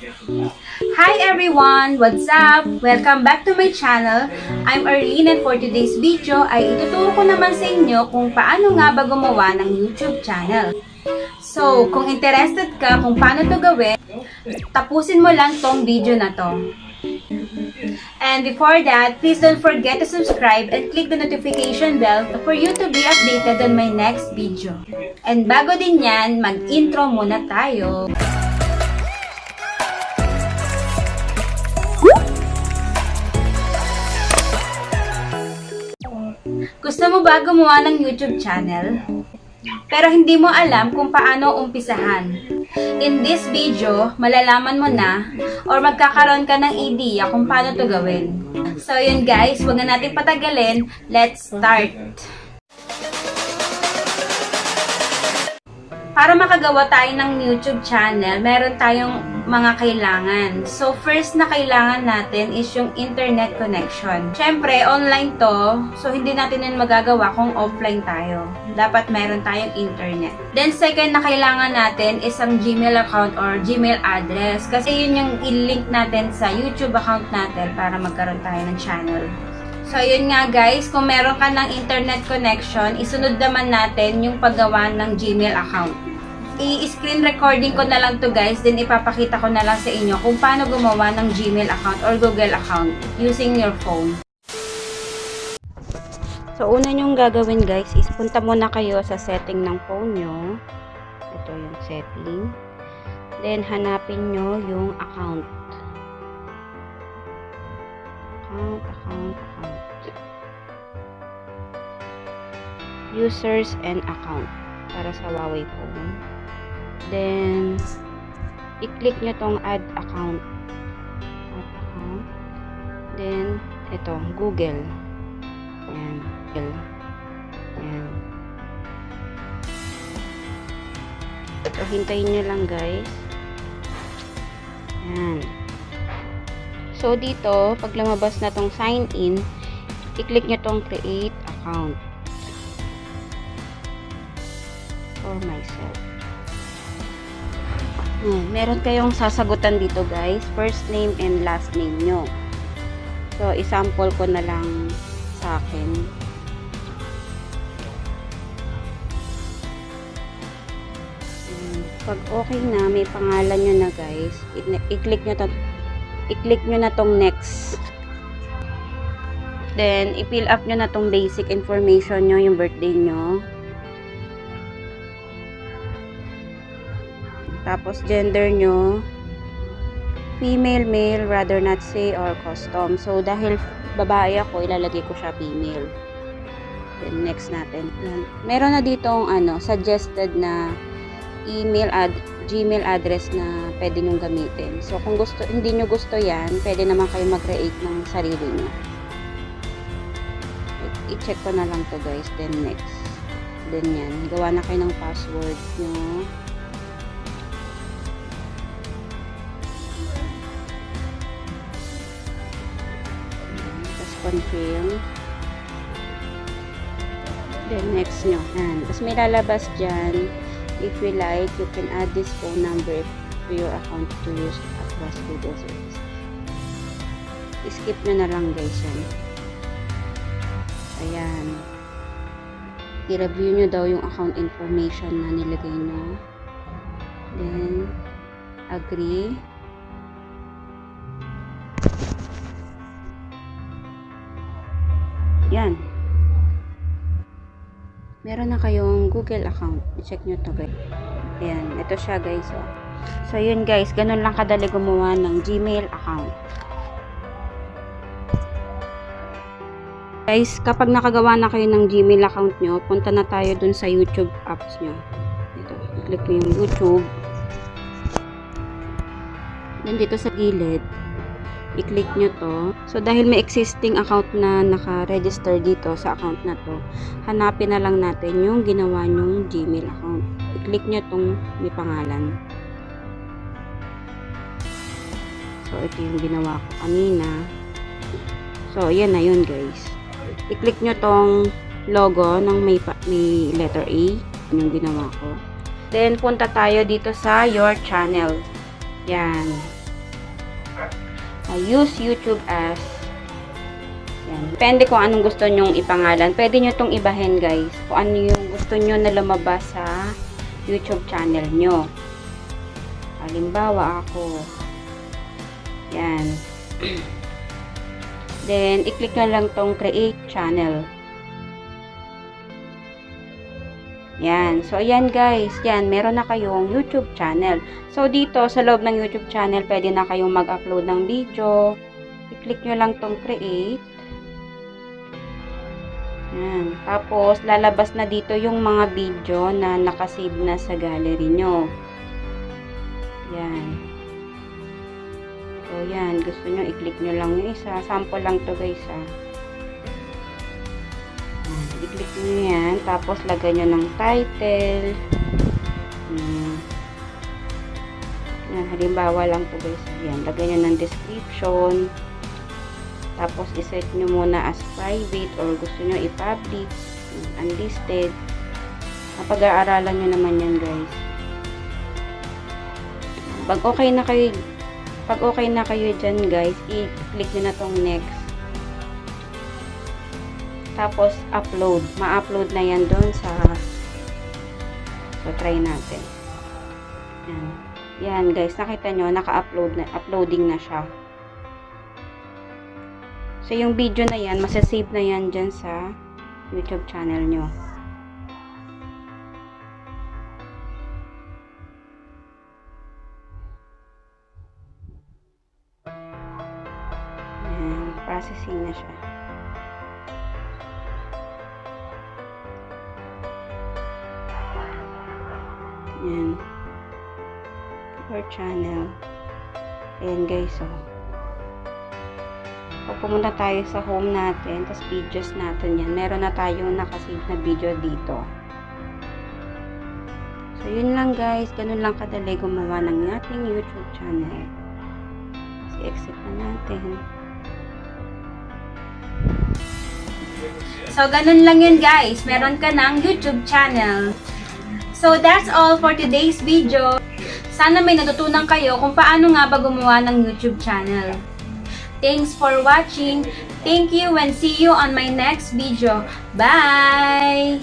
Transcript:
Hi everyone! What's up? Welcome back to my channel. I'm Rlene and for today's video ay ituturo ko naman sa inyo kung paano nga ba gumawa ng YouTube channel. So, kung interested ka kung paano to gawin, tapusin mo lang tong video na to. And before that, please don't forget to subscribe and click the notification bell for you to be updated on my next video. And bago din yan, mag-intro muna tayo. Gusto mo ba gumawa ng YouTube channel? Pero hindi mo alam kung paano umpisahan. In this video, malalaman mo na or magkakaroon ka ng idea kung paano to gawin. So yun guys, huwag na natin patagalin. Let's start! Para makagawa tayo ng YouTube channel, meron tayong mga kailangan. So, first na kailangan natin is yung internet connection. Siyempre, online to, so hindi natin yun magagawa kung offline tayo. Dapat meron tayong internet. Then, second na kailangan natin is ang Gmail account or Gmail address. Kasi yun yung i-link natin sa YouTube account natin para magkaroon tayo ng channel. So, yun nga guys, kung meron ka ng internet connection, isunod naman natin yung paggawa ng Gmail account. I-screen recording ko na lang to guys, then ipapakita ko na lang sa inyo kung paano gumawa ng Gmail account or Google account using your phone. So, una nyong gagawin guys, is punta muna kayo sa setting ng phone nyo. Ito yung setting. Then, hanapin nyo yung account. Account. Users and account para sa Huawei phone. Then, i-click nyo tong add account. Then, ito, Google. Ayan. Ayan. So, hintayin nyo lang guys. Ayan. So, dito, pag lumabas na tong sign in, i-click nyo tong create account. For myself. Meron kayong sasagutan dito guys. First name and last name nyo. So, isample ko na lang sa akin. Pag okay na, may pangalan nyo na guys. I-click nyo na tong next. Then, i-fill up nyo na tong basic information nyo, yung birthday nyo. Tapos, gender nyo, female, male, rather not say, or custom. So, dahil babae ako, ilalagay ko siya female. Then, next natin. Yan. Meron na ditong, suggested na Gmail address na pwede nyong gamitin. So, kung hindi nyo gusto yan, pwede naman kayo mag-create ng sarili nyo. I-check ko na lang to guys. Then, next. Then, yan. Gawa na kayo ng password nyo. Confirm. Then, next nyo. Tapos, may lalabas dyan. If you like, you can add this phone number to your account to use across Google service. Skip nyo na lang guys yan. Ayan. I-review nyo daw yung account information na nilagay nyo. Then, agree. Yan. Meron na kayong Google account. I-check nyo to guys. Ayan. Ito siya guys. Oh. So, yun guys. Ganun lang kadali gumawa ng Gmail account. Guys, kapag nakagawa na kayo ng Gmail account nyo, punta na tayo dun sa YouTube apps nyo. Ito. I-click mo yung YouTube. Then, dito sa gilid, i-click nyo to. So, dahil may existing account na naka-register dito sa account na to, hanapin na lang natin yung ginawa nyong Gmail account. I-click nyo tong may pangalan. So, ito yung ginawa ko kanina. So, yan na yun guys. I-click nyo tong logo ng may letter A. Yung ginawa ko. Then, punta tayo dito sa your channel. Yan. Use YouTube as. Yan. Depende kung anong gusto nyong ipangalan. Pwede nyo itong ibahin, guys. Kung ano yung gusto nyo na lumabas sa YouTube channel nyo. Halimbawa ako. Yan. Then, i-click nyo lang tong create channel. Yan. So, ayan guys. Yan. Meron na kayong YouTube channel. So, dito sa loob ng YouTube channel, pwede na kayong mag-upload ng video. I-click nyo lang tong create. Yan. Tapos, lalabas na dito yung mga video na nakasave na sa gallery nyo. Yan. So, yan. Gusto nyo, i-click nyo lang yung isa. Sample lang to guys, ha. I-click nyo yan. Tapos, lagay nyo ng title. Yan. Halimbawa lang to guys. Yan. Lagay nyo ng description. Tapos, iset nyo muna as private or gusto nyo i-public, unlisted. Napag-aaralan nyo naman yan, guys. Pag okay na kayo dyan, guys, i-click nyo na tong next. Tapos, upload. Ma-upload na yan doon sa so, try natin. Yan. Yan, guys. Nakita nyo, naka-upload na, uploading na siya. So, yung video na yan, masasave na yan dyan sa YouTube channel nyo. Ayan, processing na siya. Ayan. Your channel. Ayan guys, oh. Pag pumunta tayo sa home natin, tas videos natin yan, meron na tayong nakasave na video dito. So, yun lang guys. Ganun lang kadali gumawa ng ating YouTube channel. Kasi exit na natin. So, ganun lang yun guys. Meron ka ng YouTube channel. So, that's all for today's video. Sana may natutunan kayo kung paano nga ba gumawa ng YouTube channel. Thanks for watching. Thank you and see you on my next video. Bye!